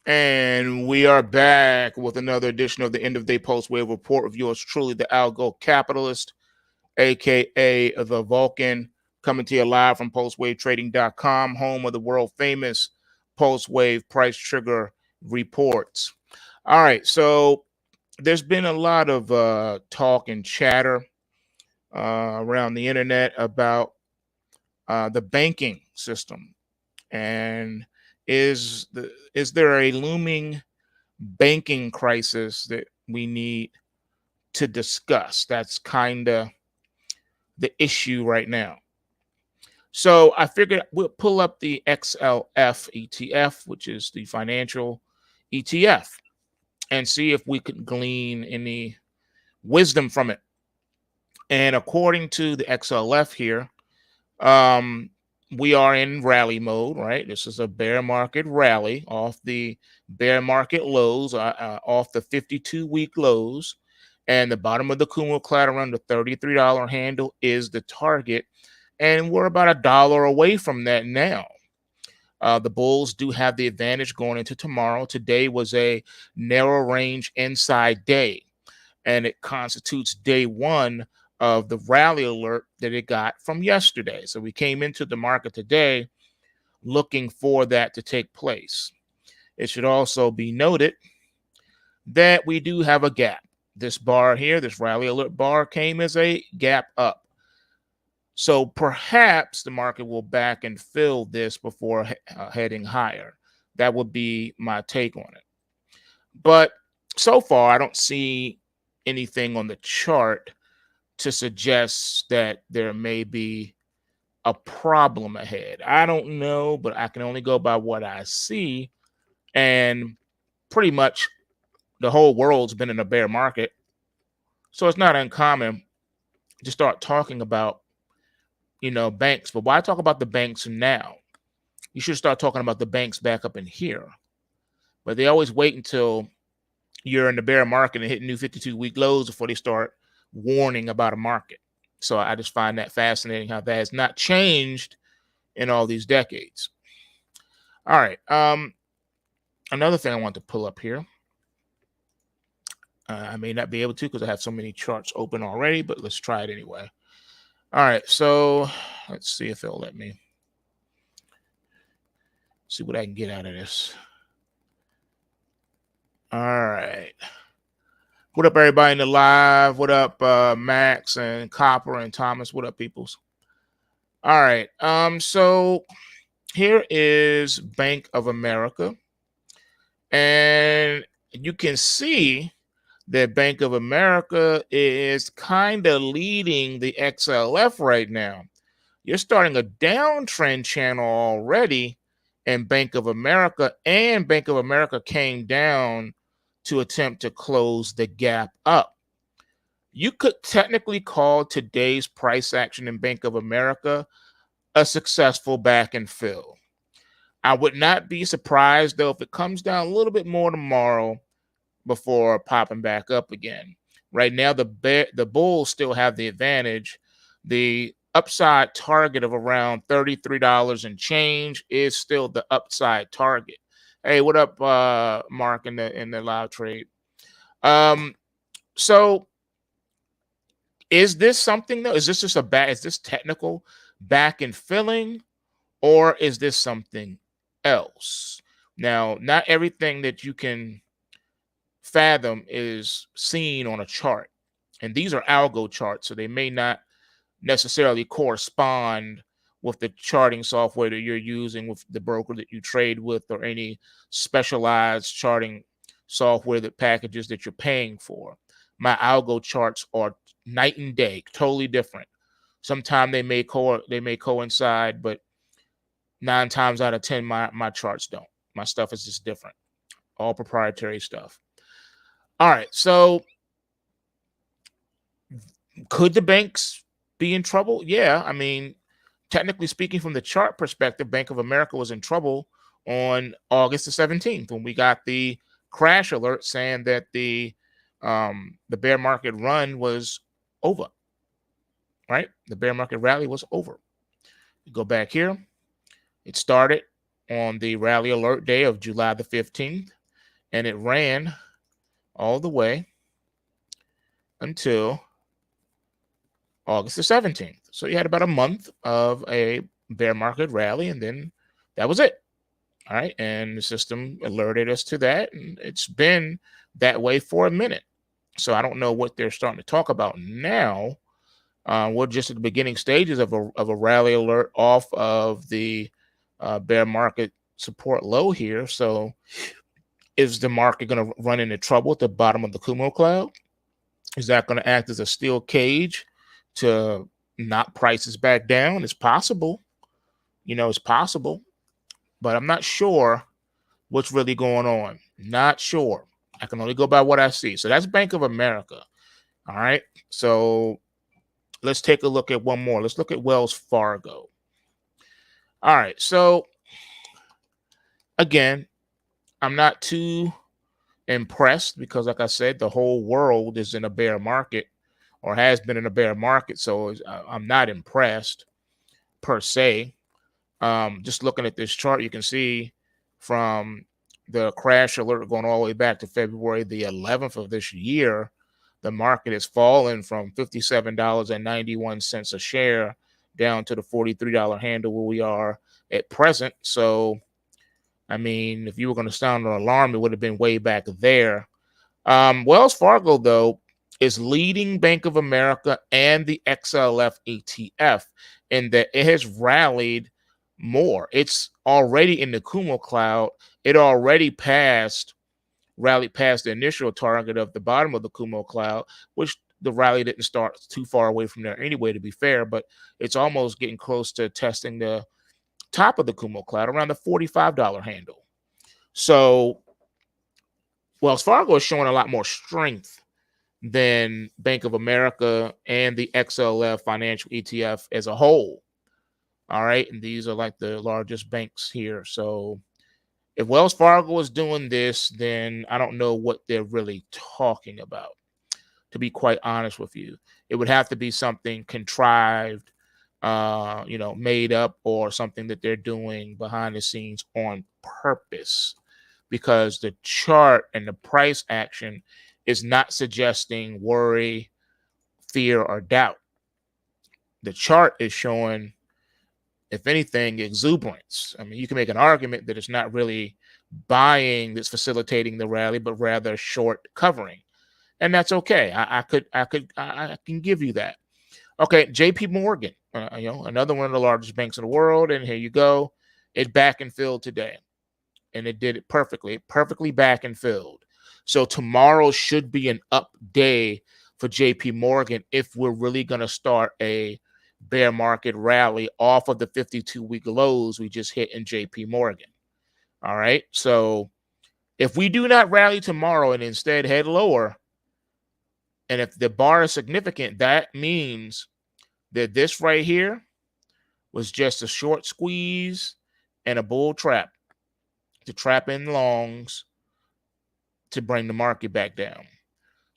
And we are back with another edition of the end of day post wave report of yours truly, the Algo Capitalist, aka the Vulcan, coming to you live from PulseWaveTrading.com, home of the world famous PulseWave price trigger reports. All right, so there's been a lot of talk and chatter around the internet about the banking system, and is there a looming banking crisis that we need to discuss? That's kind of the issue right now. So I figured we'll pull up the Xlf Etf, which is the financial ETF, and see if we could glean any wisdom from it. And according to the Xlf here, um, we are in rally mode, right? This is a bear market rally off the bear market lows, off the 52-week lows. And the bottom of the Kumo clad around the $33 handle is the target. And we're about $1 away from that now. The bulls do have the advantage going into tomorrow. Today was a narrow range inside day, and it constitutes day one of the rally alert that it got from yesterday. So we came into the market today looking for that to take place. It should also be noted that we do have a gap. This bar here, this rally alert bar, came as a gap up. So perhaps the market will back and fill this before heading higher. That would be my take on it. But so far, I don't see anything on the chart to suggest that there may be a problem ahead. I don't know, but I can only go by what I see. And pretty much the whole world's been in a bear market. So it's not uncommon to start talking about, banks. But why talk about the banks now? You should start talking about the banks back up in here. But they always wait until you're in the bear market and hitting new 52-week lows before they start warning about a market. So I just find that fascinating how that has not changed in all these decades. All right. Another thing I want to pull up here. I may not be able to because I have so many charts open already, but let's try it anyway. All right. So let's see if it'll let me see what I can get out of this. All right. What up, everybody in the live? What up, Max and Copper and Thomas? What up, peoples? All right. So here is Bank of America, and you can see that Bank of America is kind of leading the XLF right now. You're starting a downtrend channel already in Bank of America, and Bank of America came down to attempt to close the gap up. You could technically call today's price action in Bank of America a successful back and fill. I would not be surprised, though, if it comes down a little bit more tomorrow before popping back up again. Right now, the bulls still have the advantage. The upside target of around $33 and change is still the upside target. Hey, what up, Mark, in the live trade? So is this something though? Is this just is this technical back and filling, or is this something else? Now, not everything that you can fathom is seen on a chart, and these are algo charts, so they may not necessarily correspond with the charting software that you're using with the broker that you trade with, or any specialized charting software that packages that you're paying for. My algo charts are night and day, totally different. Sometimes they may coincide, but 9 times out of 10, my charts don't. My stuff is just different, all proprietary stuff. All right, so could the banks be in trouble? Yeah, I mean, technically speaking, from the chart perspective, Bank of America was in trouble on August the 17th when we got the crash alert saying that the bear market run was over, right? The bear market rally was over. You go back here. It started on the rally alert day of July the 15th. and it ran all the way until August the 17th. So you had about a month of a bear market rally, and then that was it. All right. And the system alerted us to that, and it's been that way for a minute. So I don't know what they're starting to talk about now. We're just at the beginning stages of a rally alert off of the bear market support low here. So is the market going to run into trouble at the bottom of the Kumo cloud? Is that going to act as a steel cage to knock prices back down? It's possible. It's possible, but I'm not sure what's really going on. Not sure. I can only go by what I see. So that's Bank of America. All right. So let's take a look at one more. Let's look at Wells Fargo. All right. So again, I'm not too impressed because, like I said, the whole world is in a bear market or has been in a bear market. So I'm not impressed per se. Just looking at this chart, you can see from the crash alert going all the way back to February the 11th of this year, the market has fallen from $57.91 a share down to the $43 handle where we are at present. So, I mean, if you were going to sound an alarm, it would have been way back there. Wells Fargo, though, is leading Bank of America and the Xlf Etf in that it has rallied more. It's already in the Kumo cloud. It already rallied past the initial target of the bottom of the Kumo cloud, which the rally didn't start too far away from there anyway, to be fair, but it's almost getting close to testing the top of the Kumo cloud around the $45 handle. So Wells Fargo is showing a lot more strength than Bank of America and the XLF financial ETF as a whole. All right. And these are like the largest banks here. So if Wells Fargo is doing this, then I don't know what they're really talking about, to be quite honest with you. It would have to be something contrived, made up, or something that they're doing behind the scenes on purpose, because the chart and the price action is not suggesting worry, fear, or doubt. The chart is showing, if anything, exuberance. I mean, you can make an argument that it's not really buying that's facilitating the rally, but rather short covering, and that's okay. I can give you that. Okay, J.P. Morgan, another one of the largest banks in the world, and here you go. It back and filled today, and it did it perfectly back and filled. So tomorrow should be an up day for J.P. Morgan if we're really going to start a bear market rally off of the 52-week lows we just hit in J.P. Morgan. All right. So if we do not rally tomorrow and instead head lower, and if the bar is significant, that means that this right here was just a short squeeze and a bull trap to trap in longs to bring the market back down.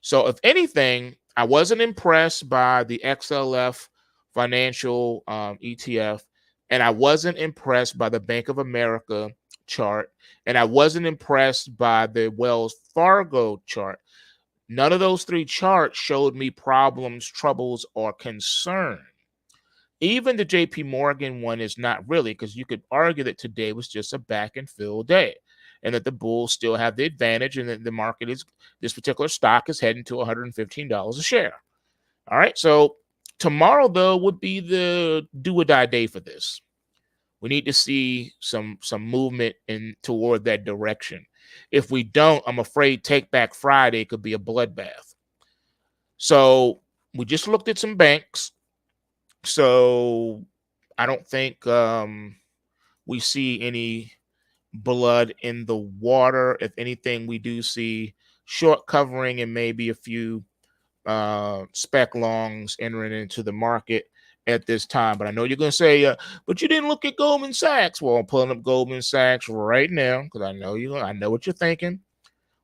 So if anything, I wasn't impressed by the XLF financial ETF, and I wasn't impressed by the Bank of America chart, and I wasn't impressed by the Wells Fargo chart. None of those three charts showed me problems, troubles, or concern. Even the JP Morgan one is not really, because you could argue that today was just a back and fill day, and that the bulls still have the advantage, and that the market is, this particular stock is heading to $115 a share. All right. So tomorrow, though, would be the do or die day for this. We need to see some movement in toward that direction. If we don't, I'm afraid Take Back Friday could be a bloodbath. So we just looked at some banks. So I don't think we see any blood in the water. If anything, we do see short covering and maybe a few spec longs entering into the market at this time. But I know you're going to say, but you didn't look at Goldman Sachs. Well, I'm pulling up Goldman Sachs right now because I know what you're thinking.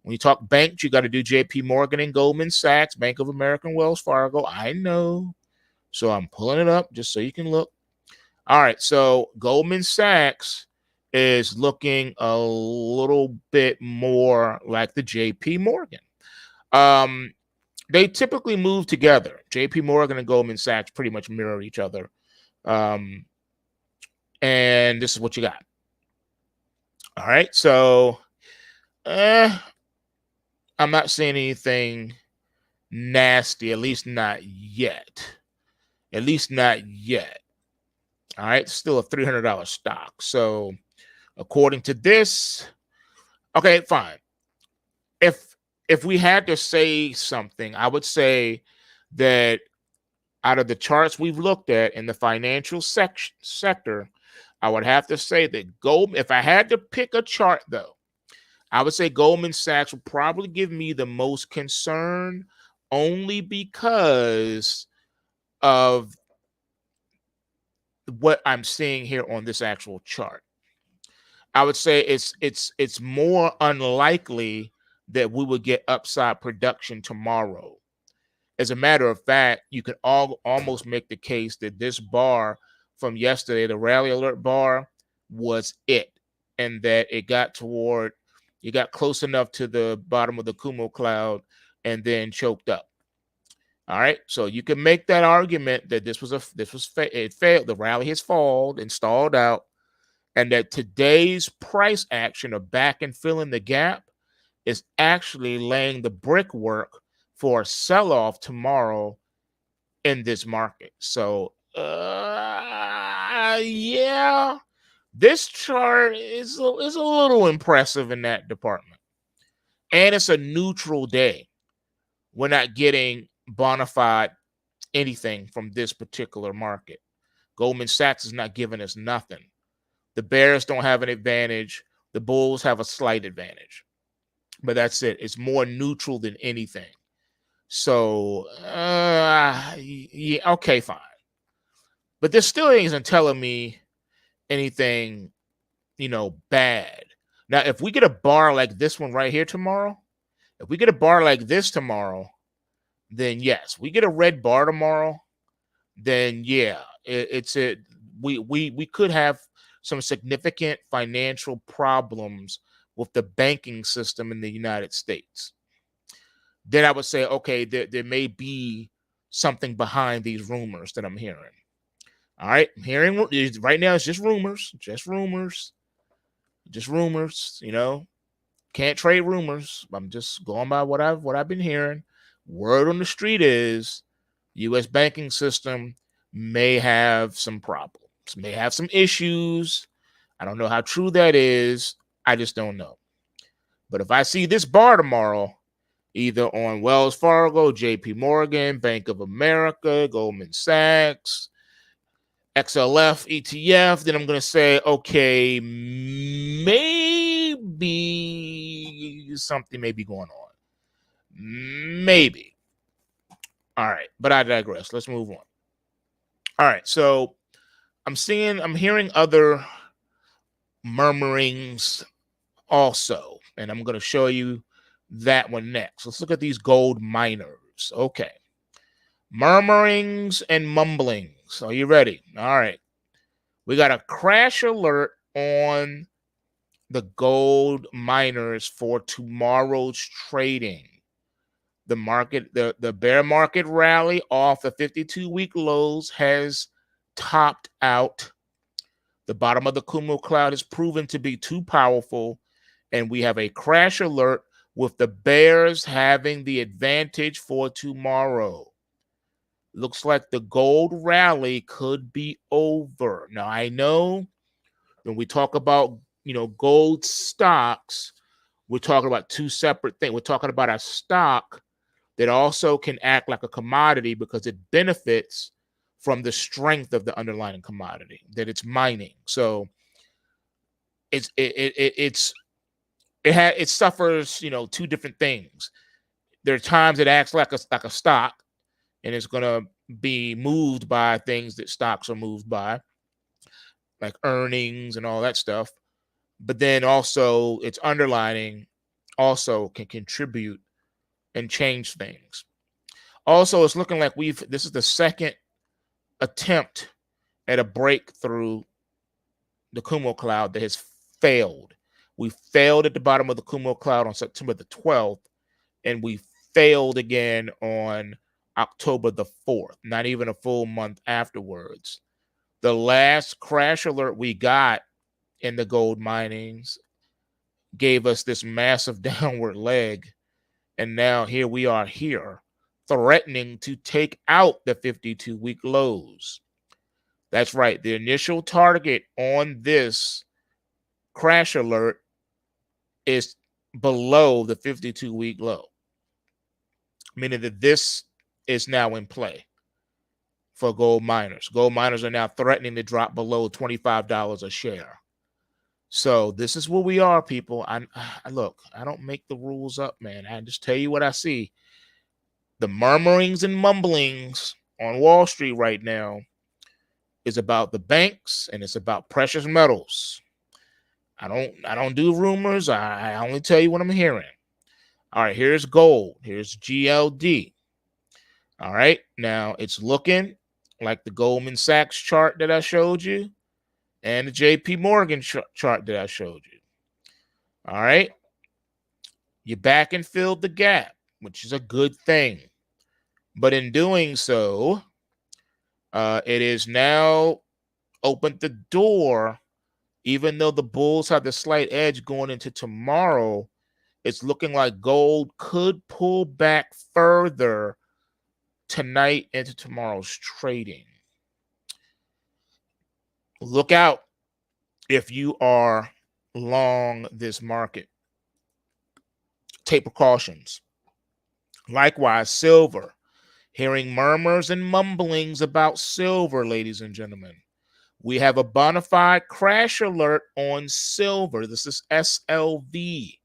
When you talk banks, you got to do JP Morgan and Goldman Sachs, Bank of America, and Wells Fargo. I know. So I'm pulling it up just so you can look. All right. So Goldman Sachs is looking a little bit more like the JP Morgan. They typically move together. JP Morgan and Goldman Sachs pretty much mirror each other. And this is what you got. All right. So I'm not seeing anything nasty, at least not yet. At least not yet. All right. Still a $300 stock. So according to this, okay, fine. If we had to say something, I would say that out of the charts we've looked at in the financial sector, I would have to say that Goldman, if I had to pick a chart though, I would say Goldman Sachs would probably give me the most concern, only because of what I'm seeing here on this actual chart. I would say it's more unlikely that we would get upside production tomorrow. As a matter of fact, you could almost make the case that this bar from yesterday, the rally alert bar, was it, and that it got close enough to the bottom of the Kumo cloud and then choked up. All right, so you can make that argument that it failed. The rally has fallen and stalled out, and that today's price action of back and filling the gap is actually laying the brickwork for a sell-off tomorrow in this market. So, yeah, this chart is a little impressive in that department. And it's a neutral day. We're not getting bona fide anything from this particular market. Goldman Sachs is not giving us nothing. The bears don't have an advantage. The bulls have a slight advantage. But that's it. It's more neutral than anything. So, yeah, okay, fine. But this still isn't telling me anything, bad. Now, if we get a bar like this one right here tomorrow, if we get a bar like this tomorrow, then yes. We get a red bar tomorrow, then yeah, we could have some significant financial problems with the banking system in the United States. Then I would say, okay, there may be something behind these rumors that I'm hearing. All right, I'm hearing right now, it's just rumors. Can't trade rumors. I'm just going by what I've been hearing. Word on the street is U.S. banking system may have some problems, may have some issues. I don't know how true that is. I just don't know. But if I see this bar tomorrow, either on Wells Fargo, JP Morgan, Bank of America, Goldman Sachs, Xlf Etf, then I'm going to say, okay, maybe something may be going on. Maybe. All right, but I digress. Let's move on. All right, so I'm hearing other murmurings also, and I'm going to show you that one next. Let's look at these gold miners. Okay. Murmurings and mumblings. Are you ready? All right. We got a crash alert on the gold miners for tomorrow's trading. The market, the bear market rally off the 52-week lows has topped out. The bottom of the Kumo cloud has proven to be too powerful, and we have a crash alert with the bears having the advantage for tomorrow. Looks like the gold rally could be over. Now, I know when we talk about, gold stocks, we're talking about two separate things. We're talking about a stock that also can act like a commodity because it benefits from the strength of the underlying commodity that it's mining. So it suffers, two different things. There are times it acts like a stock, and it's going to be moved by things that stocks are moved by, like earnings and all that stuff. But then also its underlining also can contribute and change things. Also, it's looking like this is the second attempt at a breakthrough the Kumo cloud that has failed. We failed at the bottom of the Kumo cloud on September the 12th, and we failed again on October the 4th, not even a full month afterwards. The last crash alert we got in the gold minings gave us this massive downward leg. And now here we are here, threatening to take out the 52-week lows. That's right. The initial target on this crash alert is below the 52-week low, meaning that this is now in play for gold miners. Gold miners are now threatening to drop below $25 a share. So this is where we are, people. I look, I don't make the rules up, man. I just tell you what I see. The murmurings and mumblings on Wall Street right now is about the banks, and it's about precious metals. I don't do rumors. I only tell you what I'm hearing. All right, here's gold. Here's GLD. All right, now it's looking like the Goldman Sachs chart that I showed you and the JP Morgan chart that I showed you. All right, you back and filled the gap, which is a good thing. But in doing so, it is now opened the door. Even though the bulls have the slight edge going into tomorrow, it's looking like gold could pull back further tonight into tomorrow's trading. Look out if you are long this market. Take precautions. Likewise, silver. Hearing murmurs and mumblings about silver, ladies and gentlemen. We have a bona fide crash alert on silver. This is SLV.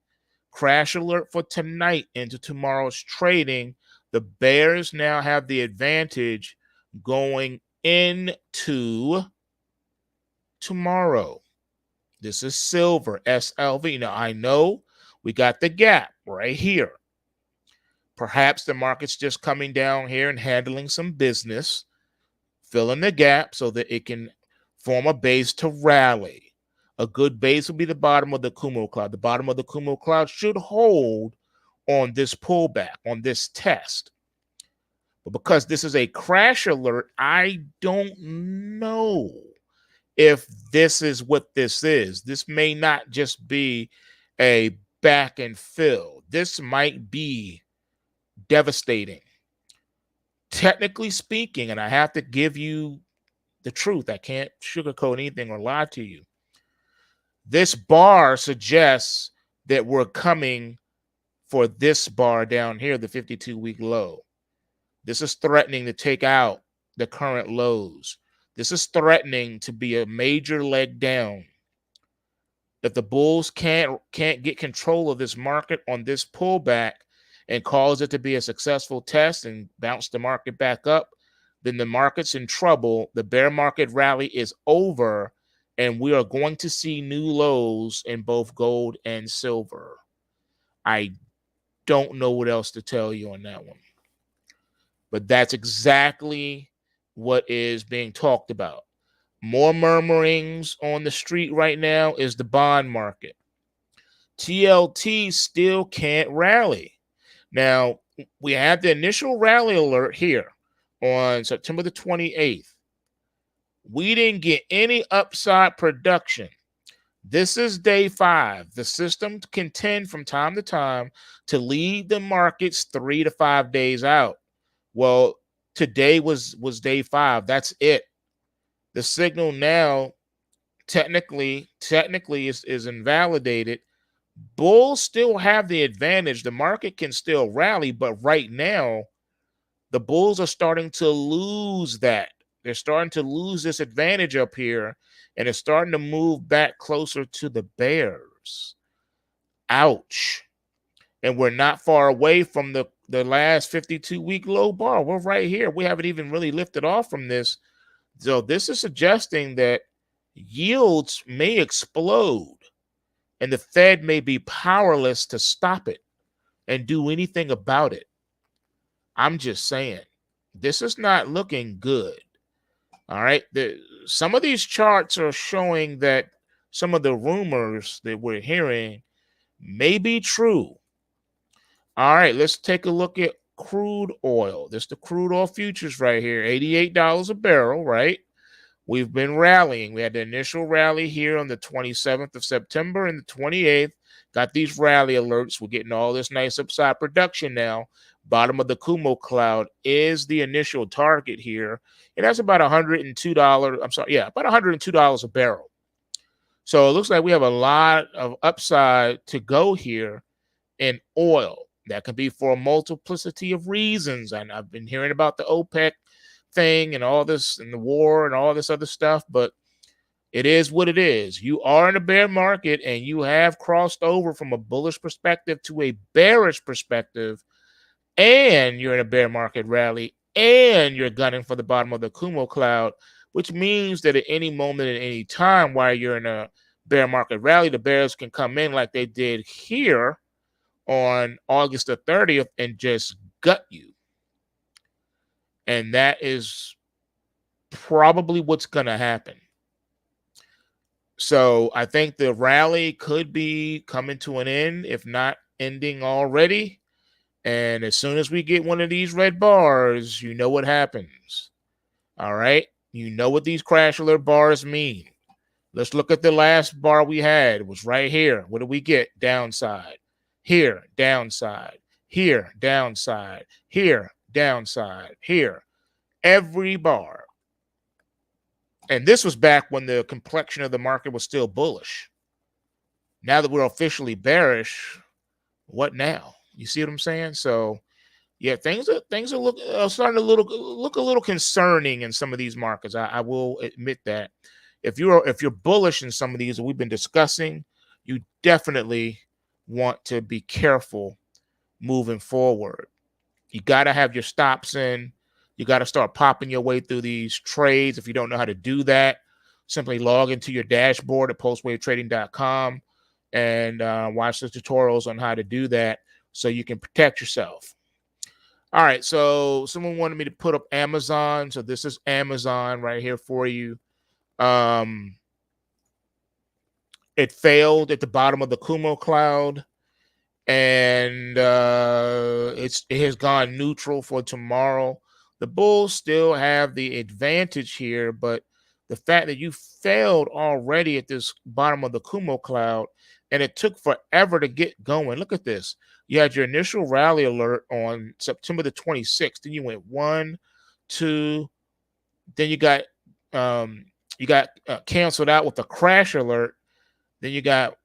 Crash alert for tonight into tomorrow's trading. The bears now have the advantage going into tomorrow. This is silver, SLV. Now, I know we got the gap right here. Perhaps the market's just coming down here and handling some business, filling the gap so that it can form a base to rally. A good base will be the bottom of the Kumo cloud. The bottom of the Kumo cloud should hold on this pullback, on this test. But because this is a crash alert, I don't know if this is what this is. This may not just be a back and fill. This might be devastating. Technically speaking, and I have to give you the truth, I can't sugarcoat anything or lie to you. This bar suggests that we're coming for this bar down here, the 52-week low. This is threatening to take out the current lows. This is threatening to be a major leg down. If the bulls can't get control of this market on this pullback and cause it to be a successful test and bounce the market back up, then the market's in trouble. The bear market rally is over, and we are going to see new lows in both gold and silver. I don't know what else to tell you on that one. But that's exactly what is being talked about. More murmurings on the street right now is the bond market. TLT still can't rally. Now, we had the initial rally alert here on September the 28th. We didn't get any upside production. This is day 5. The system can tend from time to time to lead the markets 3 to 5 days out. Well, today was day 5. That's it. The signal now technically is invalidated. Bulls still have the advantage. The market can still rally, but right now, the bulls are starting to lose that. They're starting to lose this advantage up here, and it's starting to move back closer to the bears. Ouch. And we're not far away from the last 52-week low bar. We're right here. We haven't even really lifted off from this. So this is suggesting that yields may explode, and the Fed may be powerless to stop it and do anything about it. I'm just saying, this is not looking good. All right. Some of these charts are showing that some of the rumors that we're hearing may be true. All right, let's take a look at crude oil. This is the crude oil futures right here, $88 a barrel, right? We've been rallying. We had the initial rally here on the 27th of September and the 28th. Got these rally alerts. We're getting all this nice upside production now. Bottom of the Kumo cloud is the initial target here. And that's about $102. I'm sorry. Yeah, about $102 a barrel. So it looks like we have a lot of upside to go here in oil. That can be for a multiplicity of reasons. And I've been hearing about the OPEC thing and all this and the war and all this other stuff, but it is what it is. You are in a bear market and you have crossed over from a bullish perspective to a bearish perspective, and you're in a bear market rally and you're gunning for the bottom of the Kumo cloud, which means that at any moment, at any time while you're in a bear market rally, the bears can come in like they did here on August the 30th and just gut you. And that is probably what's going to happen. So I think the rally could be coming to an end, if not ending already. And as soon as we get one of these red bars, you know what happens. All right. You know what these crash alert bars mean. Let's look at the last bar we had. It was right here. What did we get? Downside. Here, downside. Here, downside. Here, downside. Here. Every bar. And this was back when the complexion of the market was still bullish. Now that we're officially bearish, what now? You see what I'm saying? So, yeah, things are starting to look a little concerning in some of these markets. I will admit that. If you're bullish in some of these that we've been discussing, you definitely want to be careful moving forward. You got to have your stops in. You got to start popping your way through these trades. If you don't know how to do that, simply log into your dashboard at pulsewavetrading.com and watch the tutorials on how to do that so you can protect yourself. All right, so someone wanted me to put up Amazon. So this is Amazon right here for you. It failed at the bottom of the Kumo cloud, and it has gone neutral for tomorrow. The bulls still have the advantage here, but the fact that you failed already at this bottom of the Kumo cloud, and it took forever to get going. Look at this. You had your initial rally alert on September the 26th. Then you went 1, 2. Then you got canceled out with a crash alert. Then you got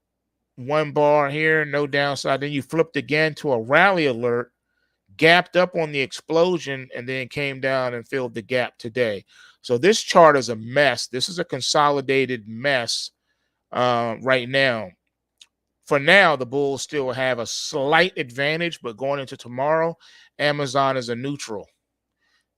one bar here, no downside. Then you flipped again to a rally alert, gapped up on the explosion, and then came down and filled the gap today. So this chart is a mess. This is a consolidated mess right now. For now, the bulls still have a slight advantage, but going into tomorrow, Amazon is a neutral.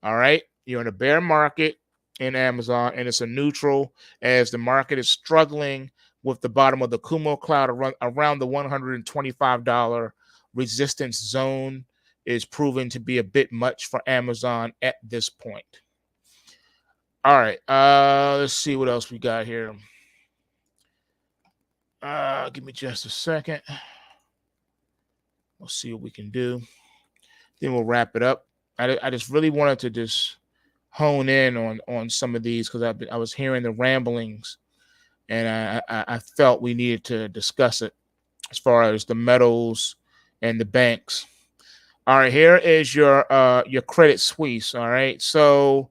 All right. You're in a bear market in Amazon, and it's a neutral as the market is struggling with the bottom of the Kumo cloud around the $125 resistance zone is proving to be a bit much for Amazon at this point. All right. Let's see what else we got here. Give me just a second. We'll see what we can do. Then we'll wrap it up. I just really wanted to just hone in on some of these because I was hearing the ramblings, and I felt we needed to discuss it as far as the metals and the banks. All right, here is your Credit Suisse. All right, so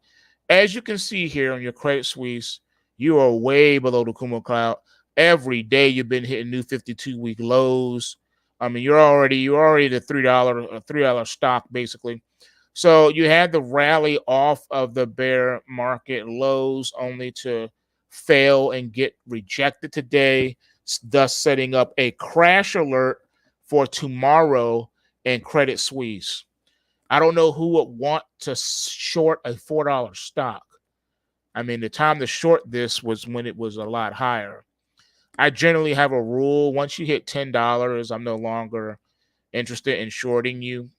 as you can see here on your Credit Suisse, you are way below the Kumo cloud. Every day you've been hitting new 52-week lows. I mean, you're already the $3 stock basically. So you had the rally off of the bear market lows only to fail and get rejected today, thus setting up a crash alert for tomorrow in Credit Suisse. I don't know who would want to short a $4 stock. I mean, the time to short this was when it was a lot higher. I generally have a rule. Once you hit $10, I'm no longer interested in shorting you.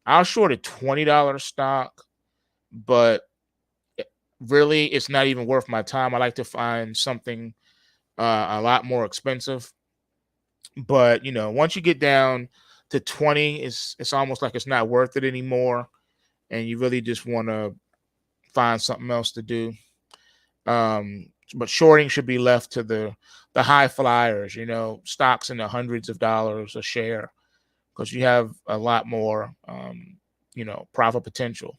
I'll short a $20 stock, but really it's not even worth my time. I like to find something a lot more expensive. But you know, once you get down to 20, it's almost like it's not worth it anymore, and you really just want to find something else to do. But shorting should be left to the high flyers, you know, stocks in the hundreds of dollars a share, because you have a lot more, you know, profit potential.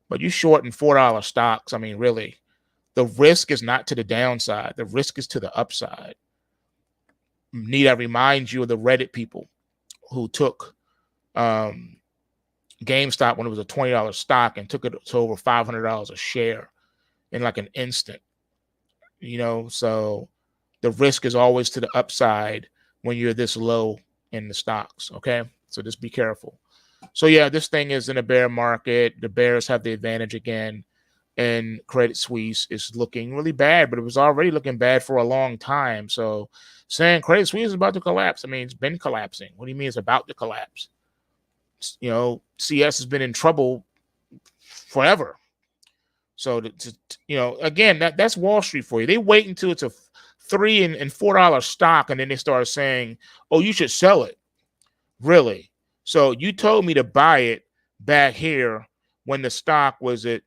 But you shorting $4 stocks, I mean, really, the risk is not to the downside. The risk is to the upside. Need I remind you of the Reddit people who took GameStop when it was a $20 stock and took it to over $500 a share in like an instant? You know, so the risk is always to the upside when you're this low in the stocks. Okay, so just be careful. So yeah, this thing is in a bear market. The bears have the advantage again, and Credit Suisse is looking really bad, but it was already looking bad for a long time. So saying Credit Suisse is about to collapse, I mean, it's been collapsing. What do you mean it's about to collapse? You know, CS has been in trouble forever. So you know, again, that's Wall Street for you. They wait until it's a $3 and $4 stock, and then they start saying, "Oh, you should sell it." Really? So you told me to buy it back here when the stock was at,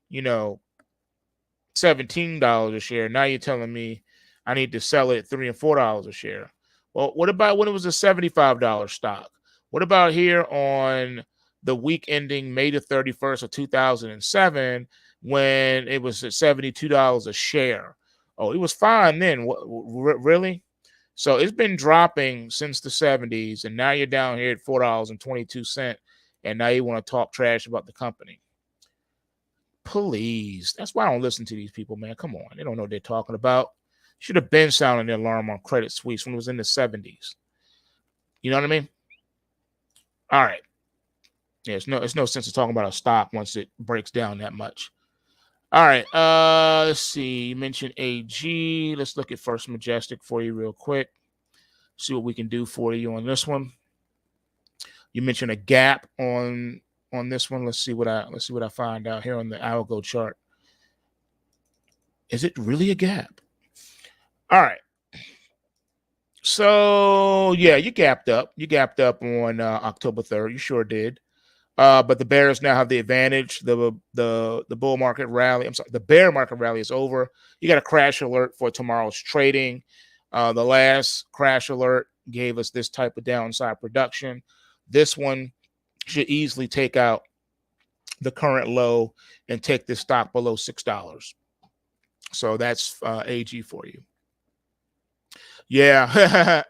you know, $17 a share. Now you're telling me I need to sell it at $3 and $4 a share. Well, what about when it was a $75 stock? What about here on the week ending May the 31st of 2007 when it was at $72 a share? Oh, it was fine then. Really? So it's been dropping since the 70s, and now you're down here at $4.22, and now you want to talk trash about the company. Please. That's why I don't listen to these people, man. Come on. They don't know what they're talking about. Should have been sounding the alarm on Credit Suisse when it was in the 70s. You know what I mean? All right. Yeah, it's no sense of talking about a stock once it breaks down that much. All right. Let's see. You mentioned AG. Let's look at First Majestic for you real quick. See what we can do for you on this one. You mentioned a gap on this one. Let's see what I find out here on the algo chart. Is it really a gap? All right. So yeah, you gapped up. You gapped up on October 3rd. You sure did. But the bears now have the advantage. The bull market rally. I'm sorry, the bear market rally is over. You got a crash alert for tomorrow's trading. The last crash alert gave us this type of downside production. This one should easily take out the current low and take this stock below $6. So that's AG for you. Yeah,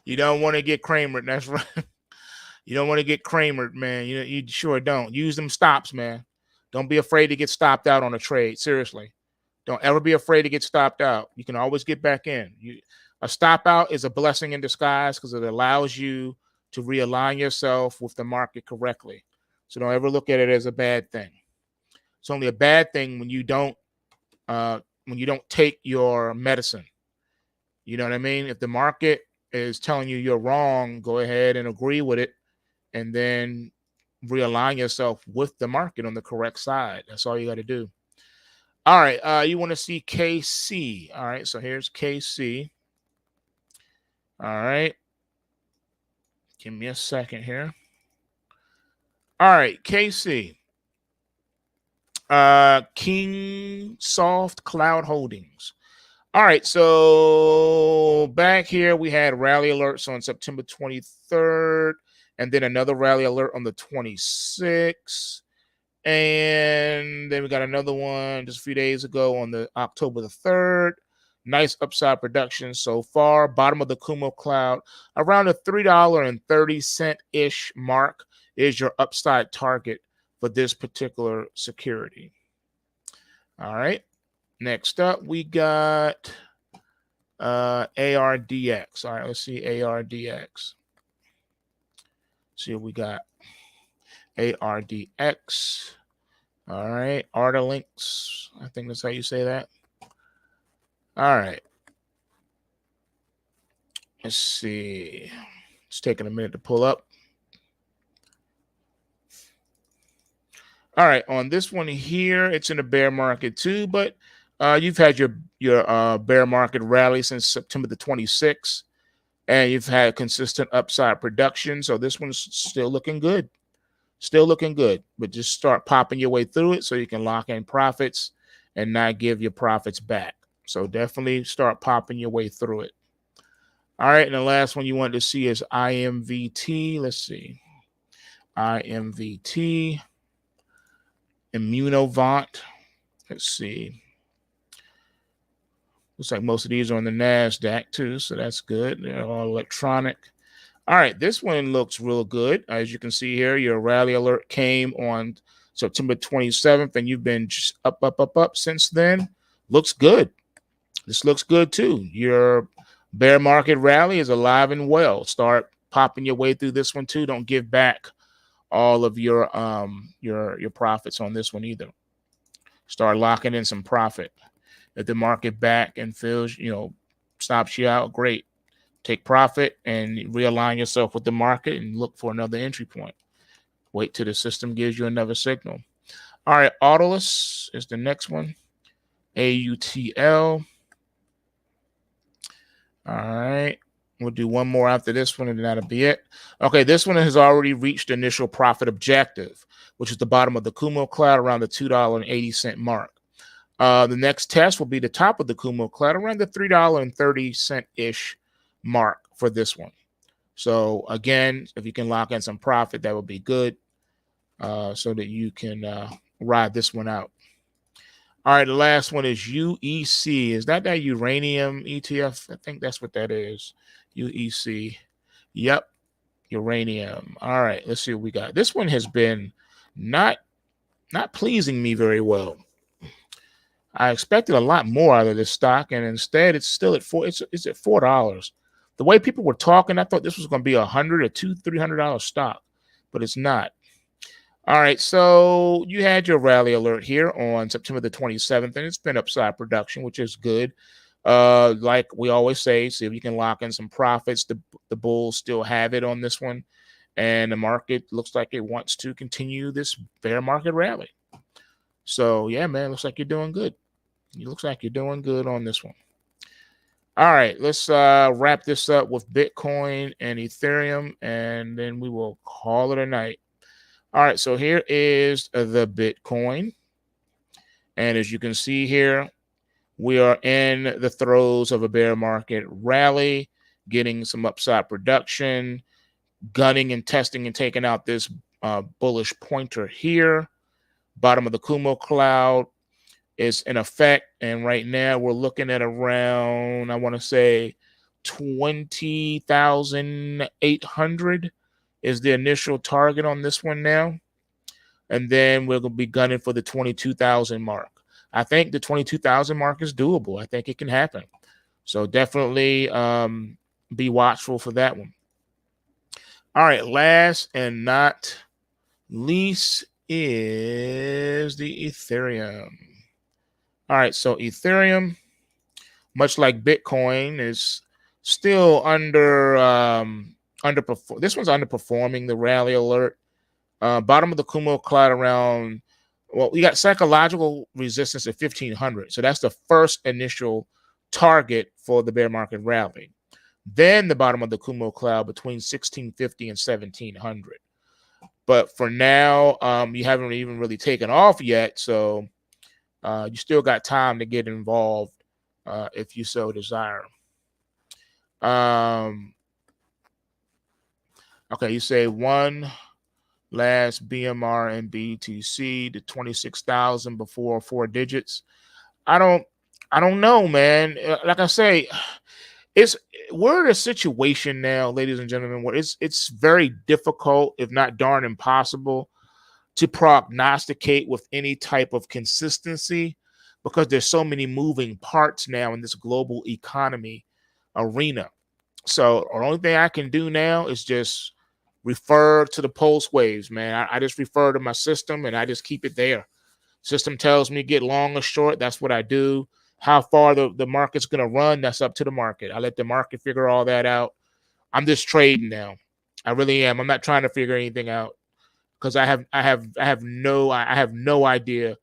you don't want to get Kramer. That's right. You don't want to get Kramer, man. You sure don't. Use them stops, man. Don't be afraid to get stopped out on a trade. Seriously. Don't ever be afraid to get stopped out. You can always get back in. A stop out is a blessing in disguise because it allows you to realign yourself with the market correctly. So don't ever look at it as a bad thing. It's only a bad thing when you don't take your medicine. You know what I mean? If the market is telling you you're wrong, go ahead and agree with it, and then realign yourself with the market on the correct side. That's all you got to do. All right. You want to see KC. All right. So here's KC. All right. Give me a second here. All right. KC. King Soft Cloud Holdings. All right. So back here, we had rally alerts on September 23rd. And then another rally alert on the 26th. And then we got another one just a few days ago on the October the 3rd. Nice upside production so far. Bottom of the Kumo cloud. Around the $3.30-ish mark is your upside target for this particular security. All right. Next up, we got ARDX. All right, let's see ARDX. See what we got. ARDX. All right. Ardalinks. I think that's how you say that. All right. Let's see. It's taking a minute to pull up. All right. On this one here, it's in a bear market too, but You've had your bear market rally since September the 26th, and you've had consistent upside production. So this one's still looking good. Still looking good, but just start popping your way through it so you can lock in profits and not give your profits back. So definitely start popping your way through it. All right, and the last one you want to see is IMVT. Let's see. IMVT, Immunovant. Let's see. Looks like most of these are on the NASDAQ too, so that's good. They're all electronic. All right, this one looks real good. As you can see here, your rally alert came on September 27th, and you've been just up since then. Looks good. This looks good too. Your bear market rally is alive and well. Start popping your way through this one too. Don't give back all of your profits on this one either. Start locking in some profit. If the market back and feels, stops you out, great. Take profit and realign yourself with the market and look for another entry point. Wait till the system gives you another signal. All right, Autolus is the next one. AUTL. All right, we'll do one more after this one, and that'll be it. Okay, this one has already reached the initial profit objective, which is the bottom of the Kumo cloud around the $2.80 mark. The next test will be the top of the Kumo cloud around the $3.30-ish mark for this one. So again, if you can lock in some profit, that would be good, so that you can ride this one out. All right, the last one is UEC. Is that uranium ETF? I think that's what that is. UEC. Yep, uranium. All right, let's see what we got. This one has been not pleasing me very well. I expected a lot more out of this stock, and instead it's still at $4. It's at $4. The way people were talking, I thought this was going to be $100 or $200-$300 stock, but it's not. All right, so you had your rally alert here on September the 27th, and it's been upside production, which is good. Like we always say, see if you can lock in some profits. The bulls still have it on this one, and the market looks like it wants to continue this bear market rally. So yeah, man, looks like you're doing good. It looks like you're doing good on this one. All right, let's wrap this up with Bitcoin and Ethereum, and then we will call it a night. All right, so here is the Bitcoin. And as you can see here, we are in the throes of a bear market rally, getting some upside production, gunning and testing and taking out this bullish pointer here. Bottom of the Kumo cloud is in effect, and right now we're looking at around, I want to say 20,800 is the initial target on this one now, and then we're going to be gunning for the 22,000 mark. I think the 22,000 mark is doable. I think it can happen, so definitely be watchful for that one. All right, last and not least is the Ethereum. All right, so Ethereum, much like Bitcoin, is still underperforming. This one's underperforming the rally alert. Bottom of the Kumo cloud around, well, we got psychological resistance at 1,500. So that's the first initial target for the bear market rally. Then the bottom of the Kumo cloud between 1,650 and 1,700. But for now, you haven't even really taken off yet. So you still got time to get involved if you so desire. Okay, you say one last BMR and BTC to 26,000 before 4 digits. I don't know, man. Like I say, we're in a situation now, ladies and gentlemen, where it's very difficult, if not darn impossible, to prognosticate with any type of consistency, because there's so many moving parts now in this global economy arena. So the only thing I can do now is just refer to the pulse waves, man. I just refer to my system and I just keep it there. System tells me get long or short. That's what I do. How far the market's going to run, that's up to the market. I let the market figure all that out. I'm just trading now. I really am. I'm not trying to figure anything out, because I have no idea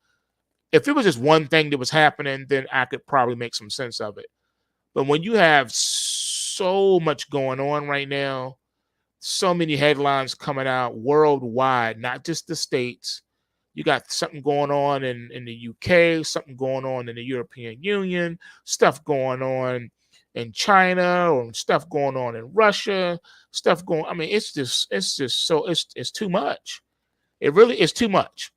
If it was just one thing that was happening, then I could probably make some sense of it. But when you have so much going on right now, so many headlines coming out worldwide, not just the States. You got something going on in the UK, something going on in the European Union, stuff going on in China, or stuff going on in Russia, stuff going. I mean, it's too much. It really is too much.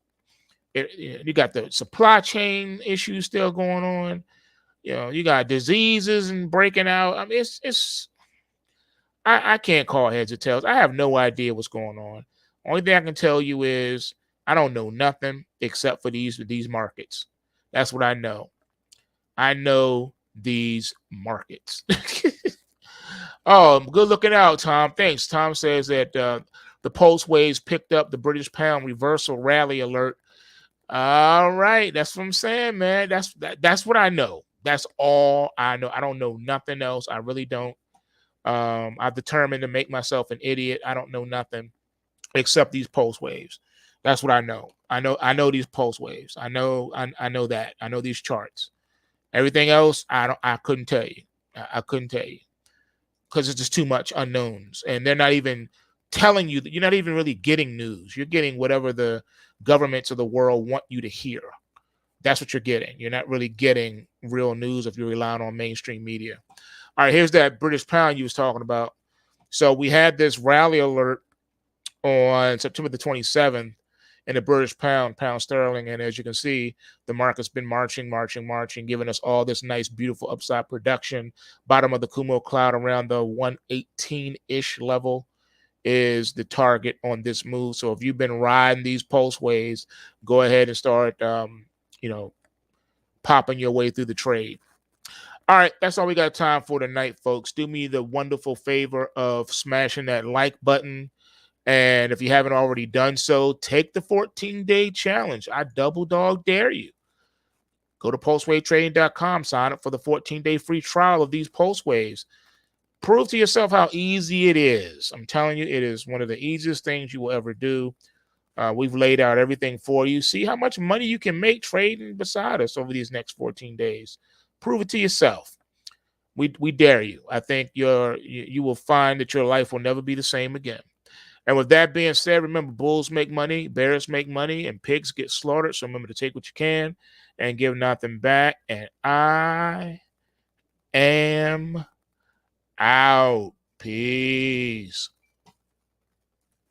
You got the supply chain issues still going on. You got diseases and breaking out. I mean, I can't call heads or tails. I have no idea what's going on. Only thing I can tell you is I don't know nothing except for these markets. That's what I know. I know these markets. Oh, good looking out, Tom. Thanks. Tom says that the pulse waves picked up the British pound reversal rally alert. All right, that's what I'm saying, man. That's what I know. That's all I know. I don't know nothing else. I really don't. I've determined to make myself an idiot. I don't know nothing except these pulse waves. That's what I know. I know these pulse waves. I know that. I know these charts. Everything else, I couldn't tell you. I couldn't tell you because it's just too much unknowns, and they're not even telling you that. You're not even really getting news. You're getting whatever the governments of the world want you to hear. That's what you're getting. You're not really getting real news if you're relying on mainstream media. All right, here's that British pound you was talking about. So we had this rally alert on September the 27th in the British pound sterling. And as you can see, the market's been marching, giving us all this nice, beautiful upside production. Bottom of the Kumo cloud around the 118-ish level is the target on this move. So if you've been riding these pulse waves, go ahead and start, popping your way through the trade. All right, that's all we got time for tonight, folks. Do me the wonderful favor of smashing that like button. And if you haven't already done so, take the 14-day challenge. I double dog dare you. Go to PulseWaveTrading.com, sign up for the 14-day free trial of these pulse waves. Prove to yourself how easy it is. I'm telling you, it is one of the easiest things you will ever do. We've laid out everything for you. See how much money you can make trading beside us over these next 14 days. Prove it to yourself. We dare you. I think you will find that your life will never be the same again. And with that being said, remember, bulls make money, bears make money, and pigs get slaughtered. So remember to take what you can and give nothing back. And I am out. Peace.